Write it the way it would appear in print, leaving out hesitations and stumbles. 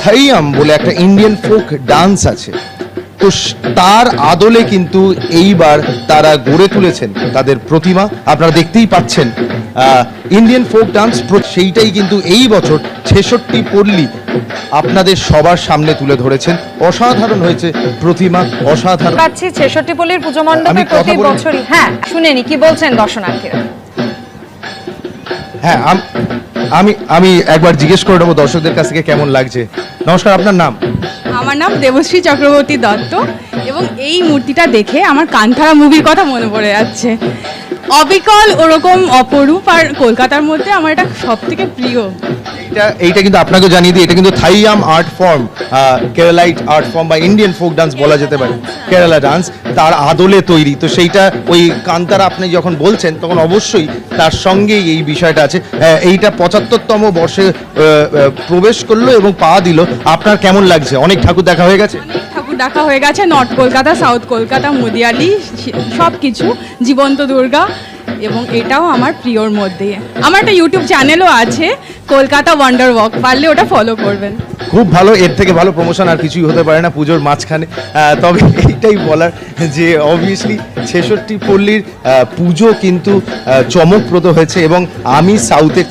থাইয়াম বলে একটা Indian folk dance আছে, তো তার আদলে কিন্তু এইবার তারা গড়ে তুলেছেন তাদের প্রতিমা। আপনারা দেখতেই পাচ্ছেন ইন্ডিয়ান ফোক ডান্স, সেইটাই কিন্তু এই বছর 66 পল্লী আপনাদের সবার সামনে তুলে ধরেছেন। অসাধারণ হয়েছে প্রতিমা, অসাধারণ। পাচ্ছি 66 পল্লীর পুজো মণ্ডপে প্রতি বছরই। হ্যাঁ, শুনেনি কি বলছেন দর্শনার্থীরা। হ্যাঁ, আমি একবার জিজ্ঞেস করে নেবো দর্শকদের কাছ থেকে কেমন লাগছে। নমস্কার, আপনার নাম? আমার নাম দেবশ্রী চক্রবর্তী দত্ত, এবং এই মূর্তিটা দেখে আমার কান্তারা মুভির কথা মনে পড়ে যাচ্ছে। অবিকল, ওরকম অপরূপ, আর কলকাতার মধ্যে আমার এটা সব থেকে প্রিয়। এইটা কিন্তু আপনাকে জানিয়ে দিই, এটা কিন্তু থাইয়াম আর্ট ফর্ম, কেরালাইট আর্ট ফর্ম বা ইন্ডিয়ান ফোক ডান্স বলা যেতে পারে, কেরালা ডান্স, তার আদলে তৈরি। তো সেইটা ওই কান্তারা আপনি যখন বলছেন তখন অবশ্যই তার সঙ্গেই এই বিষয়টা আছে। এইটা 75তম বর্ষে প্রবেশ করলো এবং পা দিল। আপনার কেমন লাগছে? অনেক ঠাকুর দেখা হয়ে গেছে? ঠাকুর দেখা হয়ে গেছে, নর্থ কলকাতা, সাউথ কলকাতা, মুদিয়ালি, সব কিছু, জীবন্ত দুর্গা, এবং এটাও আমার প্রিয়র মধ্যে। আমার একটা ইউটিউব চ্যানেলও আছে, কলকাতা ওয়ান্ডার ওয়াক, পারলে ওটা ফলো করবেন। খুব ভালো, এর থেকে ভালো প্রমোশন আর কিছুই হতে পারে না পুজোর মাঝখানে। তবে এইটাই বলার যে অবভিয়াসলি 66 পল্লীর পুজো কিন্তু চমকপ্রদ হয়েছে, এবং আমি সাউথের